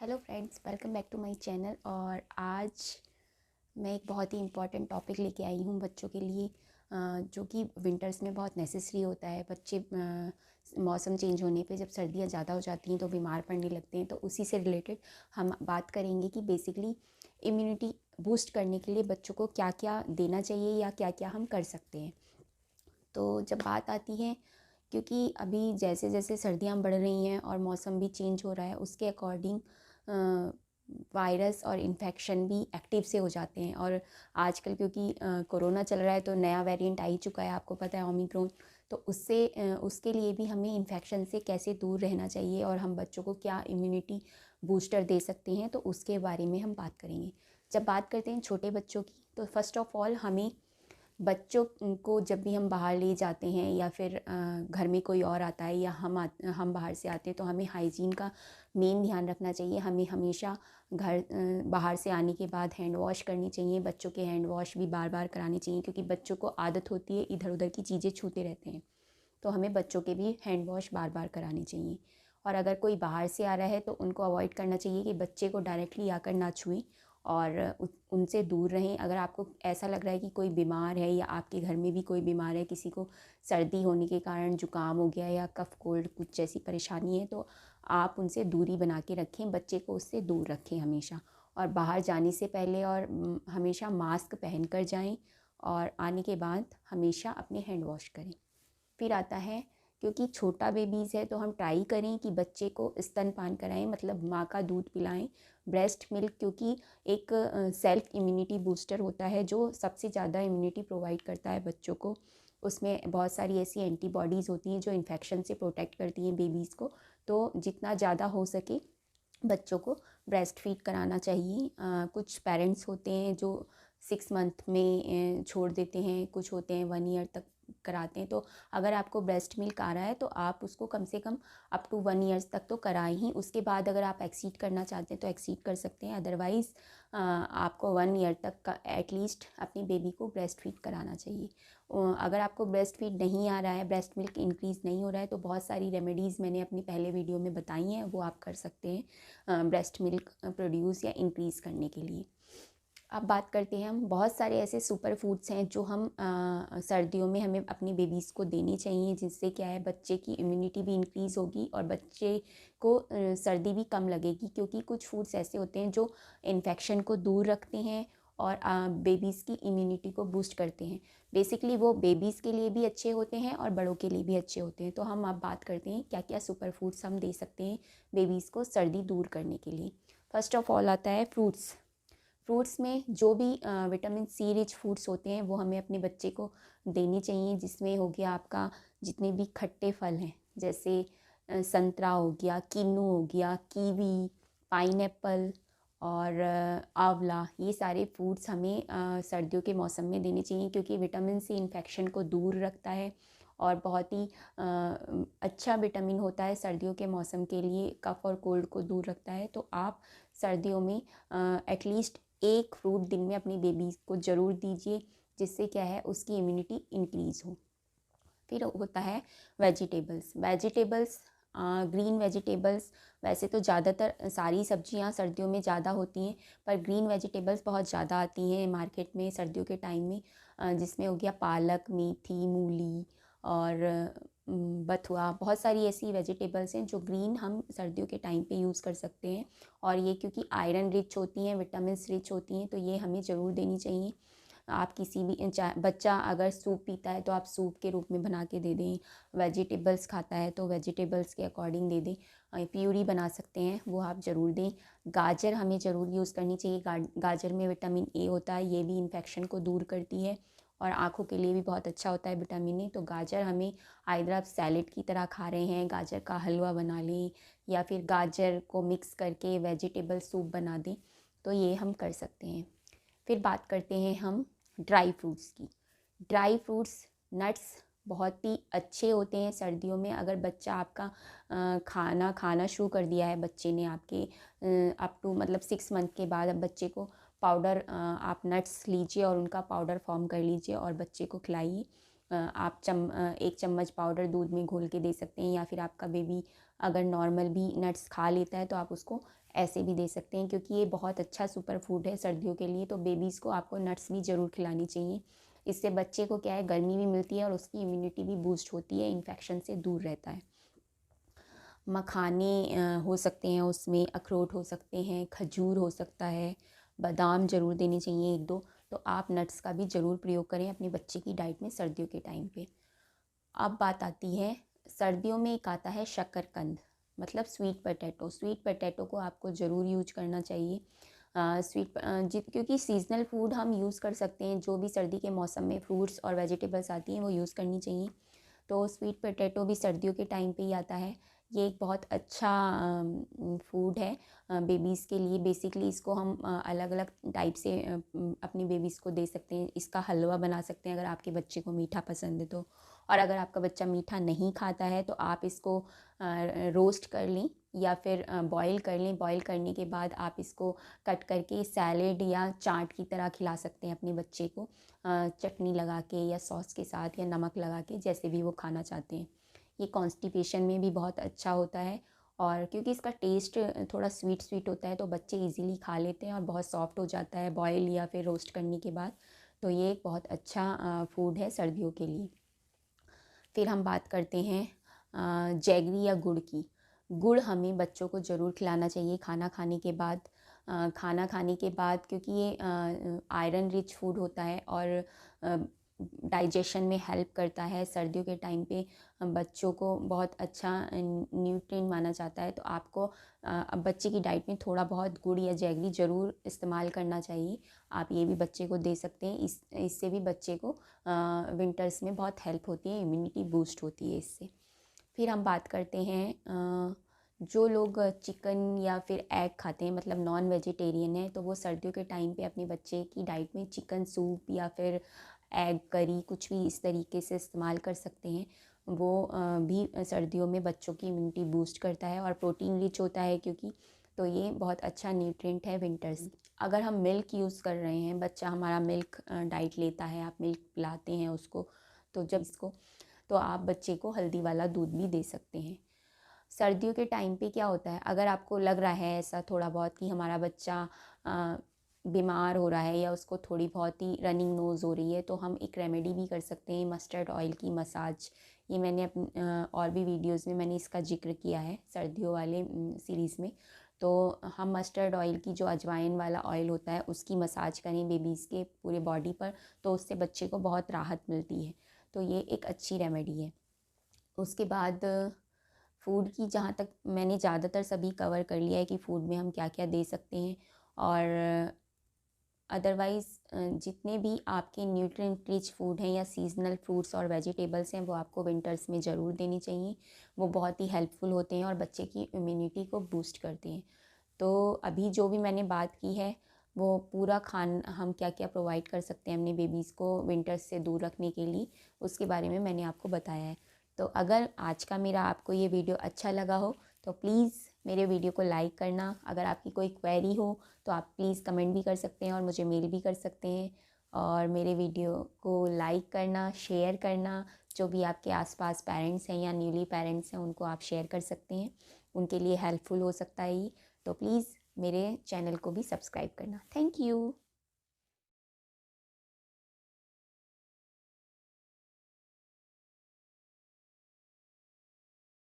Hello friends, welcome back to my channel. और आज मैं एक बहुत ही इम्पॉर्टेंट टॉपिक लेके आई हूँ बच्चों के लिए, जो कि विंटर्स में बहुत नेसेसरी होता है। बच्चे मौसम चेंज होने पे जब सर्दियाँ ज़्यादा हो जाती हैं तो बीमार पड़ने लगते हैं। तो उसी से रिलेटेड हम बात करेंगे कि बेसिकली इम्यूनिटी बूस्ट करने के लिए बच्चों को क्या क्या देना चाहिए या क्या क्या हम कर सकते हैं। तो जब बात आती है, क्योंकि अभी जैसे जैसे सर्दियाँ बढ़ रही हैं और मौसम भी चेंज हो रहा है, उसके अकॉर्डिंग वायरस और इन्फेक्शन भी एक्टिव से हो जाते हैं। और आजकल क्योंकि कोरोना चल रहा है तो नया वेरिएंट आ ही चुका है, आपको पता है, ओमिक्रॉन। तो उसके लिए भी हमें इन्फेक्शन से कैसे दूर रहना चाहिए और हम बच्चों को क्या इम्यूनिटी बूस्टर दे सकते हैं, तो उसके बारे में हम बात करेंगे। जब बात करते हैं छोटे बच्चों की, तो फर्स्ट ऑफ ऑल हमें बच्चों को जब भी हम बाहर ले जाते हैं या फिर घर में कोई और आता है या हम बाहर से आते हैं, तो हमें हाइजीन का मेन ध्यान रखना चाहिए। हमें हमेशा बाहर से आने के बाद हैंड वॉश करनी चाहिए। बच्चों के हैंड वॉश भी बार बार कराने चाहिए, क्योंकि बच्चों को आदत होती है इधर उधर की चीज़ें छूते रहते हैं। तो हमें बच्चों के भी हैंड वॉश बार बार कराने चाहिए। और अगर कोई बाहर से आ रहा है तो उनको अवॉइड करना चाहिए कि बच्चे को डायरेक्टली आकर ना छुएं और उनसे दूर रहें। अगर आपको ऐसा लग रहा है कि कोई बीमार है या आपके घर में भी कोई बीमार है, किसी को सर्दी होने के कारण जुकाम हो गया या कफ कोल्ड कुछ जैसी परेशानी है, तो आप उनसे दूरी बना के रखें, बच्चे को उससे दूर रखें हमेशा। और बाहर जाने से पहले और हमेशा मास्क पहन कर जाएं, और आने के बाद हमेशा अपने हैंड वॉश करें। फिर आता है, क्योंकि छोटा बेबीज़ है तो हम ट्राई करें कि बच्चे को स्तनपान कराएं, मतलब माँ का दूध पिलाएं, ब्रेस्ट मिल्क, क्योंकि एक सेल्फ इम्यूनिटी बूस्टर होता है जो सबसे ज़्यादा इम्यूनिटी प्रोवाइड करता है बच्चों को। उसमें बहुत सारी ऐसी एंटीबॉडीज़ होती हैं जो इन्फेक्शन से प्रोटेक्ट करती हैं बेबीज़ को। तो जितना ज़्यादा हो सके बच्चों को ब्रेस्ट फीड कराना चाहिए। कुछ पेरेंट्स होते हैं जो 6 मंथ में छोड़ देते हैं, कुछ होते हैं 1 ईयर तक कराते हैं। तो अगर आपको ब्रेस्ट मिल्क आ रहा है तो आप उसको कम से कम अप टू 1 ईयर्स तक तो कराएं ही। उसके बाद अगर आप एक्सीड करना चाहते हैं तो एक्सीड कर सकते हैं, अदरवाइज़ आपको 1 ईयर तक का एटलीस्ट अपनी बेबी को ब्रेस्ट फीड कराना चाहिए। अगर आपको ब्रेस्ट फीड नहीं आ रहा है, ब्रेस्ट मिल्क इंक्रीज़ नहीं हो रहा है, तो बहुत सारी रेमेडीज़ मैंने अपनी पहले वीडियो में बताई हैं, वो आप कर सकते हैं ब्रेस्ट मिल्क प्रोड्यूस या इंक्रीज़ करने के लिए। अब बात करते हैं, हम बहुत सारे ऐसे सुपर फूड्स हैं जो हम सर्दियों में हमें अपनी बेबीज़ को देनी चाहिए, जिससे क्या है, बच्चे की इम्यूनिटी भी इंक्रीज़ होगी और बच्चे को सर्दी भी कम लगेगी। क्योंकि कुछ फूड्स ऐसे होते हैं जो इन्फेक्शन को दूर रखते हैं और बेबीज़ की इम्यूनिटी को बूस्ट करते हैं। बेसिकली वो बेबीज़ के लिए भी अच्छे होते हैं और बड़ों के लिए भी अच्छे होते हैं। तो हम अब बात करते हैं क्या क्या सुपर फूड्स हम दे सकते हैं बेबीज़ को सर्दी दूर करने के लिए। फर्स्ट ऑफ ऑल आता है फ्रूट्स। फ्रूट्स में जो भी विटामिन सी रिच फ्रूट्स होते हैं वो हमें अपने बच्चे को देनी चाहिए, जिसमें हो गया आपका जितने भी खट्टे फल हैं, जैसे संतरा हो गया, किन्नू हो गया, कीवी, पाइनएप्पल और आंवला। ये सारे फ्रूट्स हमें सर्दियों के मौसम में देने चाहिए, क्योंकि विटामिन सी इन्फेक्शन को दूर रखता है और बहुत ही अच्छा विटामिन होता है सर्दियों के मौसम के लिए, कफ़ और कोल्ड को दूर रखता है। तो आप सर्दियों में एटलीस्ट एक फ्रूट दिन में अपनी बेबी को ज़रूर दीजिए, जिससे क्या है, उसकी इम्यूनिटी इंक्रीज़ हो। फिर होता है वेजिटेबल्स। ग्रीन वेजिटेबल्स, वैसे तो ज़्यादातर सारी सब्जियां सर्दियों में ज़्यादा होती हैं, पर ग्रीन वेजिटेबल्स बहुत ज़्यादा आती हैं मार्केट में सर्दियों के टाइम में, जिसमें हो गया पालक, मेथी, मूली और बथुआ। बहुत सारी ऐसी वेजिटेबल्स हैं जो ग्रीन हम सर्दियों के टाइम पे यूज़ कर सकते हैं। और ये क्योंकि आयरन रिच होती हैं, विटामिन रिच होती हैं, तो ये हमें ज़रूर देनी चाहिए। आप किसी भी बच्चा अगर सूप पीता है तो आप सूप के रूप में बना के दे दें, वेजिटेबल्स खाता है तो वेजिटेबल्स के अकॉर्डिंग दे दें, प्यूरी बना सकते हैं, वो आप ज़रूर दें। गाजर हमें ज़रूर यूज़ करनी चाहिए। गाजर में विटामिन ए होता है, ये भी इन्फेक्शन को दूर करती है और आँखों के लिए भी बहुत अच्छा होता है विटामिन ए। तो गाजर हमें, आइदर आप सैलेड की तरह खा रहे हैं, गाजर का हलवा बना लें या फिर गाजर को मिक्स करके वेजिटेबल सूप बना दें, तो ये हम कर सकते हैं। फिर बात करते हैं हम ड्राई फ्रूट्स की। ड्राई फ्रूट्स, नट्स बहुत ही अच्छे होते हैं सर्दियों में। अगर बच्चा आपका खाना खाना शुरू कर दिया है, बच्चे ने आपके अप टू मतलब 6 मंथ के बाद, अब बच्चे को पाउडर आप नट्स लीजिए और उनका पाउडर फॉर्म कर लीजिए और बच्चे को खिलाइए। आप 1 चम्मच पाउडर दूध में घोल के दे सकते हैं, या फिर आपका बेबी अगर नॉर्मल भी नट्स खा लेता है तो आप उसको ऐसे भी दे सकते हैं, क्योंकि ये बहुत अच्छा सुपर फूड है सर्दियों के लिए। तो बेबीज़ को आपको नट्स भी ज़रूर खिलानी चाहिए। इससे बच्चे को क्या है, गर्मी भी मिलती है और उसकी इम्यूनिटी भी बूस्ट होती है, इन्फेक्शन से दूर रहता है। मखाने हो सकते हैं उसमें, अखरोट हो सकते हैं, खजूर हो सकता है, बादाम ज़रूर देने चाहिए 1-2। तो आप नट्स का भी ज़रूर प्रयोग करें अपने बच्चे की डाइट में सर्दियों के टाइम पे। अब बात आती है, सर्दियों में एक आता है शकरकंद, मतलब स्वीट पोटैटो। स्वीट पोटैटो को आपको ज़रूर यूज करना चाहिए। क्योंकि सीज़नल फूड हम यूज़ कर सकते हैं, जो भी सर्दी के मौसम में फ्रूट्स और वेजिटेबल्स आती हैं वो यूज़ करनी चाहिए। तो स्वीट पोटैटो भी सर्दियों के टाइम पे ही आता है। ये एक बहुत अच्छा फूड है बेबीज़ के लिए। बेसिकली इसको हम अलग अलग टाइप से अपने बेबीज़ को दे सकते हैं। इसका हलवा बना सकते हैं अगर आपके बच्चे को मीठा पसंद है तो। और अगर आपका बच्चा मीठा नहीं खाता है तो आप इसको रोस्ट कर लें या फिर बॉईल कर लें। बॉईल करने के बाद आप इसको कट करके सैलेड या चाट की तरह खिला सकते हैं अपने बच्चे को, चटनी लगा के या सॉस के साथ या नमक लगा के, जैसे भी वो खाना चाहते हैं। ये कॉन्स्टिपेशन में भी बहुत अच्छा होता है, और क्योंकि इसका टेस्ट थोड़ा स्वीट स्वीट होता है तो बच्चे इजीली खा लेते हैं और बहुत सॉफ्ट हो जाता है बॉयल या फिर रोस्ट करने के बाद। तो ये एक बहुत अच्छा फूड है सर्दियों के लिए। फिर हम बात करते हैं जैगरी या गुड़ की। गुड़ हमें बच्चों को ज़रूर खिलाना चाहिए खाना खाने के बाद। खाना खाने के बाद, क्योंकि ये आयरन रिच फूड होता है और डाइजेशन में हेल्प करता है। सर्दियों के टाइम पे बच्चों को बहुत अच्छा न्यूट्रिएंट माना जाता है। तो आपको अब बच्चे की डाइट में थोड़ा बहुत गुड़ या जैगरी ज़रूर इस्तेमाल करना चाहिए। आप ये भी बच्चे को दे सकते हैं। इससे भी बच्चे को विंटर्स में बहुत हेल्प होती है, इम्यूनिटी बूस्ट होती है इससे। फिर हम बात करते हैं जो लोग चिकन या फिर एग खाते हैं, मतलब नॉन वेजिटेरियन है, तो वो सर्दियों के टाइम पे अपने बच्चे की डाइट में चिकन सूप या फिर एग करी कुछ भी इस तरीके से इस्तेमाल कर सकते हैं। वो भी सर्दियों में बच्चों की इम्यूनिटी बूस्ट करता है और प्रोटीन रिच होता है, क्योंकि तो ये बहुत अच्छा न्यूट्रिएंट है विंटर्स। अगर हम मिल्क यूज़ कर रहे हैं, बच्चा हमारा मिल्क डाइट लेता है, आप मिल्क पिलाते हैं उसको, तो जब इसको तो आप बच्चे को हल्दी वाला दूध भी दे सकते हैं। सर्दियों के टाइम पे क्या होता है, अगर आपको लग रहा है ऐसा थोड़ा बहुत कि हमारा बच्चा बीमार हो रहा है या उसको थोड़ी बहुत ही रनिंग नोज़ हो रही है, तो हम एक रेमेडी भी कर सकते हैं, मस्टर्ड ऑयल की मसाज। ये मैंने और भी वीडियोज़ में मैंने इसका जिक्र किया है सर्दियों वाले सीरीज़ में। तो हम मस्टर्ड ऑयल की, जो अजवाइन वाला ऑयल होता है, उसकी मसाज करें बेबीज़ के पूरे बॉडी पर, तो उससे बच्चे को बहुत राहत मिलती है। तो ये एक अच्छी रेमेडी है। उसके बाद फ़ूड की, जहाँ तक मैंने ज़्यादातर सभी कवर कर लिया है कि फ़ूड में हम क्या क्या दे सकते हैं। और अदरवाइज़ जितने भी आपके न्यूट्रिएंट रिच फूड हैं या सीज़नल फ्रूट्स और वेजिटेबल्स हैं, वो आपको विंटर्स में ज़रूर देनी चाहिए। वो बहुत ही हेल्पफुल होते हैं और बच्चे की इम्यूनिटी को बूस्ट करते हैं। तो अभी जो भी मैंने बात की है, वो पूरा हम क्या क्या प्रोवाइड कर सकते हैं अपने बेबीज़ को विंटर्स से दूर रखने के लिए, उसके बारे में मैंने आपको बताया है। तो अगर आज का मेरा आपको ये वीडियो अच्छा लगा हो तो प्लीज़ मेरे वीडियो को लाइक करना। अगर आपकी कोई क्वेरी हो तो आप प्लीज़ कमेंट भी कर सकते हैं और मुझे मेल भी कर सकते हैं। और मेरे वीडियो को लाइक करना, शेयर करना, जो भी आपके आसपास पेरेंट्स हैं या न्यूली पेरेंट्स हैं उनको आप शेयर कर सकते हैं, उनके लिए हेल्पफुल हो सकता है ये। तो प्लीज़ मेरे चैनल को भी सब्सक्राइब करना। Thank you.